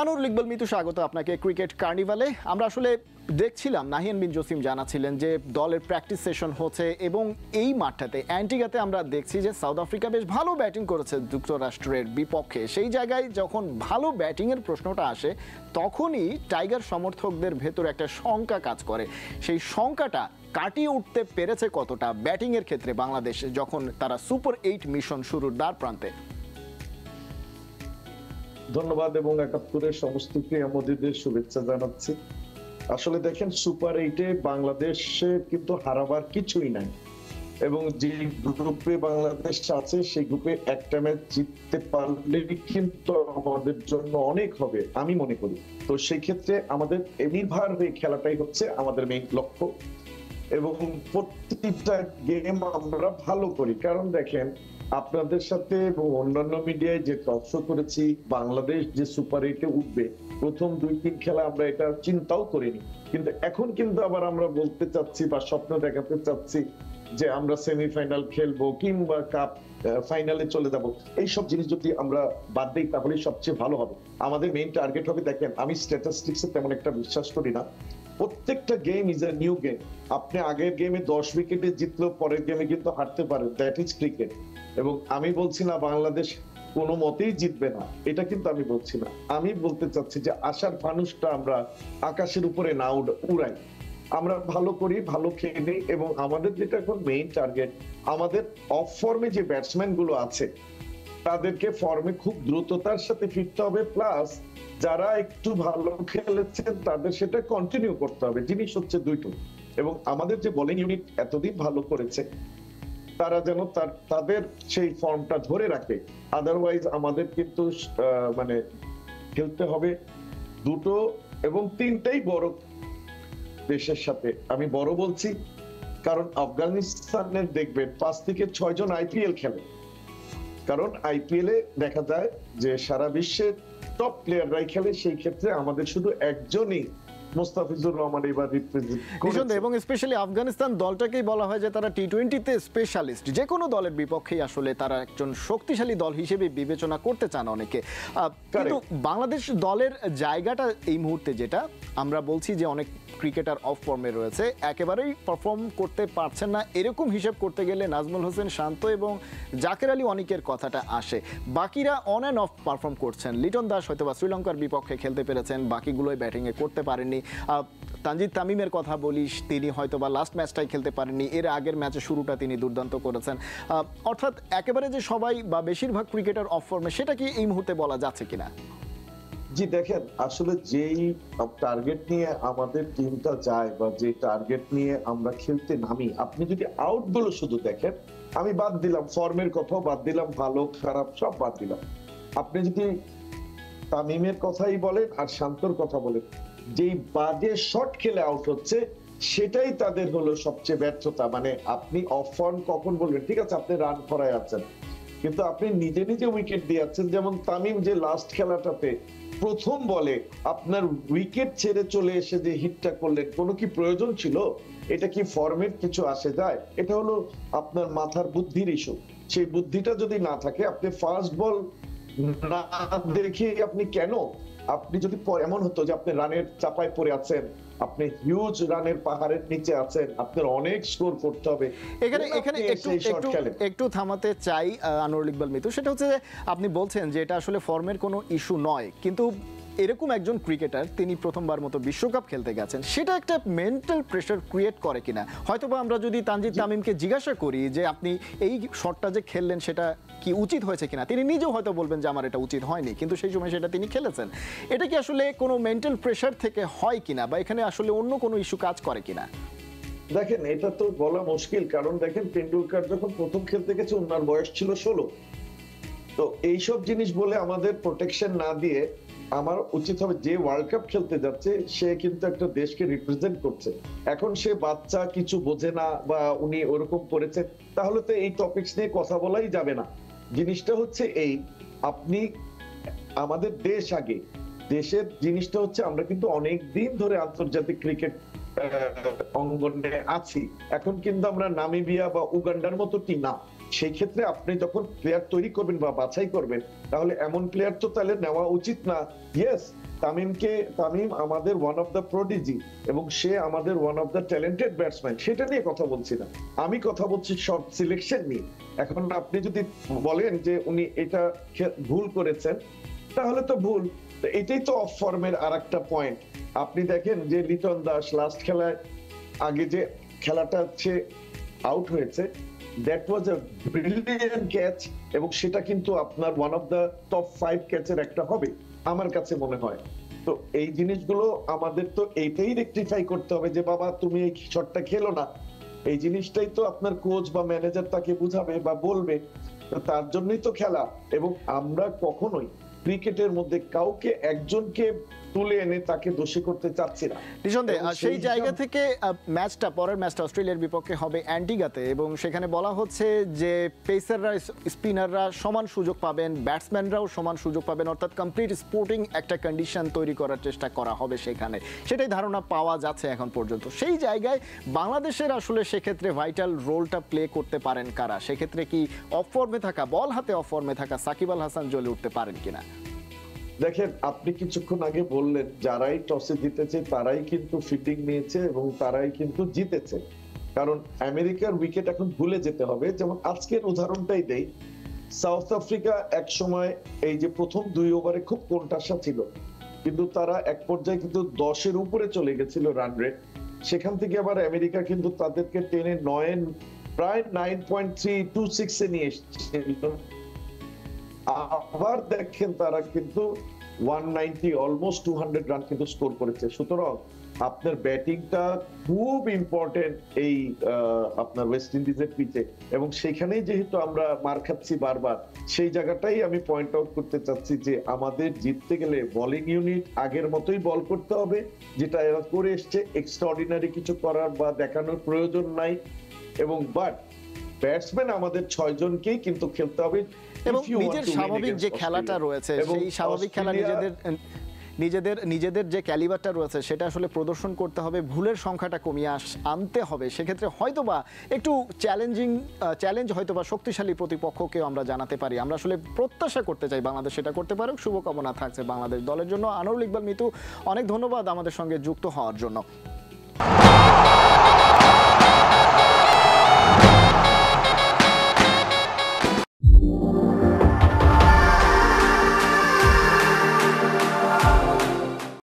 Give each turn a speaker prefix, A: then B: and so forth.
A: আনোয়ারুল ইকবাল মিতু, স্বাগত আপনাকে ক্রিকেট কার্নিভালে। আমরা আসলে দেখছিলাম নাহিয়ান বিন জসিম জানাচ্ছিলেন যে দলের প্র্যাকটিস সেশন হচ্ছে এবং এই মাঠটাতে অ্যান্টিগাতে আমরা দেখছি যে সাউথ আফ্রিকা বেশ ভালো ব্যাটিং করেছে যুক্তরাষ্ট্রের বিপক্ষে। সেই জায়গায় যখন ভালো ব্যাটিংয়ের প্রশ্নটা আসে তখনই টাইগার সমর্থকদের ভেতর একটা শঙ্কা কাজ করে। সেই শঙ্কাটা কাটিয়ে উঠতে পেরেছে কতটা ব্যাটিংয়ের ক্ষেত্রে বাংলাদেশ যখন তারা সুপার 8 মিশন শুরুর দ্বার প্রান্তে?
B: ধন্যবাদ এবং একাত্তরের সমস্ত ক্রীড়ামোদীদের শুভেচ্ছা জানাচ্ছি। আসলে দেখেন, সুপার 8-এ বাংলাদেশে কিন্তু হারাবার কিছুই নাই এবং যে গ্রুপে বাংলাদেশ আছে সেই গ্রুপে একটা ম্যাচ জিততে পারলে কিন্তু আমাদের জন্য অনেক হবে আমি মনে করি। তো সেই ক্ষেত্রে আমাদের নির্ভর হয়ে খেলাটাই হচ্ছে আমাদের মেইন লক্ষ্য এবং প্রত্যেকটা গেম আমরা ভালো করি। কারণ দেখেন, আপনাদের সাথে এবং অন্যান্য মিডিয়ায় যে টক শো করেছি, বাংলাদেশ যে সুপার 8-এ উঠবে প্রথম 2-3 খেলা আমরা এটা চিন্তাও করিনি, কিন্তু এখন কিন্তু আবার আমরা বলতে চাচ্ছি বা স্বপ্ন দেখাতে চাচ্ছি যে আমরা সেমিফাইনাল খেলবো কিংবা কাপ ফাইনালে চলে যাব। এইসব জিনিস যদি আমরা বাদ দিই তাহলে সবচেয়ে ভালো হবে। আমাদের মেইন টার্গেট হবে, দেখেন আমি স্ট্যাটিস্টিক্সে তেমন একটা বিশ্বাস করি না, প্রত্যেকটা game is a new game. আপনি আগের গেমে 10 উইকেটে জিতলেও পরের গেমে কিন্তু হারতে পারেন, দ্যাট ইজ ক্রিকেট। এবং আমি বলছি না বাংলাদেশ কোনো মতেই জিতবে না, এটা কিন্তু আমি বলছি না। আমি বলতে চাচ্ছি যে আশার ফানুসটা আমরা আকাশের উপরে না উড়াই, আমরা ভালো করি, ভালো খেলি এবং আমাদের যেটা এখন মেইন টার্গেট, আমাদের অফ ফর্মে যে ব্যাটসম্যান গুলো আছে তাদেরকে ফর্মে খুব দ্রুততার সাথে ফিরতে হবে, প্লাস যারা একটু ভালো খেলেছেন তাদের সেটা কন্টিনিউ করতে হবে। জিনিস হচ্ছে দুইটো। এবং আমাদের যে বোলিং ইউনিট এতদিন ভালো করেছে তারা যেন তাদের সেই ফর্মটা ধরে রাখে। আদারওয়াইজ আমাদের কিন্তু মানে খেলতে হবে দুটো এবং তিনটাই বড় দেশের সাথে। আমি বড় বলছি কারণ আফগানিস্তানের দেখবেন 5 থেকে 6 জন আইপিএল খেলে, কারণ আইপিএল এ দেখা যায় যে সারা বিশ্বের টপ প্লেয়াররাই খেলে। সেই ক্ষেত্রে আমাদের শুধু একজনই মুস্তাফিজুর রহমান এবার রিপ্রেজেন্ট করেছে।
A: এবং স্পেশালি আফগানিস্তান দলটাকেই বলা হয় যে তারা টি-20-তে স্পেশালিস্ট। যে কোনো দলের বিপক্ষেই আসলে তারা একজন শক্তিশালী দল হিসেবে বিবেচনা করতে চান অনেকে। কিন্তু বাংলাদেশ দলের জায়গাটা এই মুহূর্তে যেটা আমরা বলছি যে অনেক ক্রিকেটার অফ ফর্মে রয়েছে, একেবারেই পারফর্ম করতে পারছেন না এরকম হিসেব করতে গেলে নাজমুল হোসেন শান্ত এবং জাকের আলী অনিকের কথাটা আসে। বাকিরা অন অ্যান্ড অফ পারফর্ম করছেন। লিটন দাস হয়তো বা শ্রীলঙ্কার বিপক্ষে খেলতে পেরেছেন, বাকিগুলোই ব্যাটিংয়ে করতে পারেননি। তানজিদ তামিমের কথা বলিস, তিনি হয়তো বা লাস্ট ম্যাচটাই খেলতে পারেননি, এর আগের ম্যাচে শুরুটা তিনি দুর্দান্ত করেছেন। অর্থাৎ একেবারে যে সবাই বা বেশিরভাগ ক্রিকেটার অফ ফর্মে, সেটা কি এই মুহূর্তে বলা যাচ্ছে কিনা?
B: জি দেখেন, আসলে যেই টার্গেট নিয়ে আমাদের টিমটা যায় বা যে টার্গেট নিয়ে আমরা খেলতে নামি, আপনি যদি আউট গুলো শুধু দেখেন, আমি বাদ দিলাম ফর্মের কথাও বাদ দিলাম, ভালো খারাপ সব বাদ দিলাম, আপনি যদি তামিমের কথাই বলেন আর শান্তর কথা বলেন, যেই বাজে শট খেলে আউট হচ্ছে সেটাই তাদের হলো সবচেয়ে ব্যর্থতা। মানে আপনি অফ ফর্ম কখন বলবেন, ঠিক আছে আপনি রান করায় আছেন, কিন্তু আপনি নিজে নিজে উইকেট দিয়ে যাচ্ছেন। যেমন তামিম যে লাস্ট খেলাটাতে প্রথম বলে আপনার উইকেট ছেড়ে চলে এসে যে হিটটা করলেন, কোনো কি প্রয়োজন ছিল? এটা কি ফর্মের কিছু আসে যায়? এটা হলো আপনার মাথার বুদ্ধির ইস্যু। সেই বুদ্ধিটা যদি না থাকে, আপনি ফার্স্ট বল না দেখে আপনি কেন, আপনি যদি এমন হতো যে আপনি রানের চাপায় পড়ে আছেন, আপনি হিউজ রানের পাহাড়ের নিচে আছেন, আপনার অনেক স্কোর করতে হবে।
A: এখানে একটু থামাতে চাই আনোয়ারুল ইকবাল মিতু, সেটা হচ্ছে যে আপনি বলছেন যে এটা আসলে ফর্মের কোনো ইস্যু নয়, কিন্তু এরকম একজন ক্রিকেটার তিনি প্রথমবার মতো বিশ্বকাপ খেলতে গেছেন, সেটা একটা মেন্টাল প্রেশার ক্রিয়েট করে কিনা? হয়তোবা আমরা যদি তানজিদ তামিমকে জিজ্ঞাসা করি যে আপনি এই শটটা যে খেললেন সেটা কি উচিত হয়েছে কিনা, তিনি নিজেও হয়তো বলবেন যে আমার এটা উচিত হয়নি, কিন্তু সেই সময় সেটা তিনি খেলেছেন। এটা কি আসলে কোনো মেন্টাল প্রেশার থেকে হয় কিনা, বা এখানে আসলে অন্য কোনো ইস্যু কাজ করে কিনা?
B: দেখেন, এটা তো বলা মুশকিল, কারণ দেখেন টেন্ডুলকার যখন প্রথম খেলতে গেছে ওনার বয়স ছিল 16। তো এইসব জিনিস বলে আমাদের প্রোটেকশন না দিয়ে আমার উচিত হবে, যে ওয়ার্ল্ড কাপ খেলতে যাচ্ছে সে কিন্তু একটা দেশকে রিপ্রেজেন্ট করছে। এখন সে বাচ্চা, কিছু বোঝে না বা উনি ওরকম করেছেন, তাহলে তো এই টপিকস নিয়ে কথা বলাই যাবে না। জিনিসটা হচ্ছে এই, আপনি আমাদের দেশ আগে, দেশের জিনিসটা হচ্ছে আমরা কিন্তু অনেক দিন ধরে আন্তর্জাতিক ক্রিকেট অঙ্গনে আছি। এখন কিন্তু আমরা নামিবিয়া বা উগান্ডার মতো টিম না, সেই ক্ষেত্রে আপনি যখন প্লেয়ার তৈরি করবেন বা বাছাই করবেন, তাহলে এমন প্লেয়ার তো তাহলে নেওয়া উচিত না। ইয়েস, তামিম আমাদের ওয়ান অফ দ্য প্রোডিজি এবং সে আমাদের one of the talented batsman, সেটা নিয়ে কথা বলছি না। আমি কথা বলছি শর্ট সিলেকশন নিয়ে। এখন আপনি যদি বলেন যে উনি এটা ভুল করেছেন, তাহলে তো ভুল। তো এটাই তো অফ ফর্মের আর একটা পয়েন্ট। আপনি দেখেন যে লিটন দাস লাস্ট খেলায় আগে যে খেলাটা হচ্ছে আউট হয়েছে, that was a brilliant catch, এবং সেটা কিন্তু আপনার ওয়ান অফ দ্য টপ 5 ক্যাচের একটা হবে আমার কাছে মনে হয়। তো এই জিনিসগুলো আমাদের তো এইটাই রেকটিফাই করতে হবে যে বাবা তুমি এই শটটা খেলো না। এই জিনিসটাই তো আপনার কোচ বা ম্যানেজার তাকে বুঝাবে বা বলবে। তো তার জন্যই তো খেলা। এবং আমরা কখনোই ক্রিকেটের মধ্যে কাউকে একজনকে তুলে এনে তাকে দোষী করতে চাচ্ছি না।
A: নিঃসন্দেহে সেই জায়গা থেকে পরের ম্যাচটা অস্ট্রেলিয়ার বিপক্ষে হবে অ্যান্টিগাতে, এবং সেখানে বলা হচ্ছে যে পেসাররা স্পিনাররা সমান সুযোগ পাবেন, ব্যাটসম্যানরাও সমান সুযোগ পাবেন, অর্থাৎ কমপ্লিট স্পোর্টিং একটা কন্ডিশন তৈরি করার চেষ্টা করা হবে সেখানে, সেটাই ধারণা পাওয়া যাচ্ছে এখন পর্যন্ত। সেই জায়গায় বাংলাদেশের আসলে সেক্ষেত্রে ভাইটাল রোলটা প্লে করতে পারেন কারা? সেক্ষেত্রে কি অফ ফর্মে থাকা, বল হাতে অফ ফর্মে থাকা সাকিব আল হাসান জ্বলে উঠতে পারেন কিনা?
B: দেখেন, আপনি কিছুক্ষণ আগে বললেন যারাই টসে জিতেছে তারাই কিন্তু ফিল্ডিং নিয়েছে এবং তারাই কিন্তু জিতেছে। কারণ আমেরিকার উইকেট এখন ভুলে যেতে হবে। যেমন আজকের উদাহরণটাই দেই, সাউথ আফ্রিকা এক সময় এই যে প্রথম 2 ওভারে খুব কোণঠাসা ছিল, কিন্তু তারা এক পর্যায়ে কিন্তু 10-এর উপরে চলে গেছিল রান রেট। সেখান থেকে আবার আমেরিকা কিন্তু তাদেরকে টেনে 9 প্রায় 9.326 এ নিয়ে এসেছিল। আবার দেখেন তারা কিন্তু 190 অলমোস্ট 200 রান কিন্তু স্কোর করেছে। সুতরাং আপনার ব্যাটিংটা খুব ইম্পর্টেন্ট এই আপনার ওয়েস্ট ইন্ডিজের পিচে, এবং সেখানেই যেহেতু আমরা মার খাচ্ছি বারবার, সেই জায়গাটাই আমি পয়েন্ট আউট করতে চাচ্ছি যে আমাদের জিততে গেলে বোলিং ইউনিট আগের মতোই বল করতে হবে, যেটা এরা করে এসছে। এক্সট্রাঅর্ডিনারি কিছু করার বা দেখানোর প্রয়োজন নাই। এবং বাট ব্যাটসম্যান আমাদের 6 জনকেই কিন্তু খেলতে হবে,
A: এবং নিজের স্বাভাবিক যে খেলাটা রয়েছে সেই স্বাভাবিক খেলা নিজেদের যে ক্যালিবারটা রয়েছে সেটা আসলে প্রদর্শন করতে হবে, ভুলের সংখ্যাটা কমিয়ে আনতে হবে। সেক্ষেত্রে হয়তোবা একটু চ্যালেঞ্জ হয়তোবা শক্তিশালী প্রতিপক্ষকেও আমরা জানাতে পারি। আমরা আসলে প্রত্যাশা করতে চাই বাংলাদেশ সেটা করতে পারে। শুভকামনা থাকছে বাংলাদেশ দলের জন্য। আনোয়ারুল ইকবাল মিতু, অনেক ধন্যবাদ আমাদের সঙ্গে যুক্ত হওয়ার জন্য।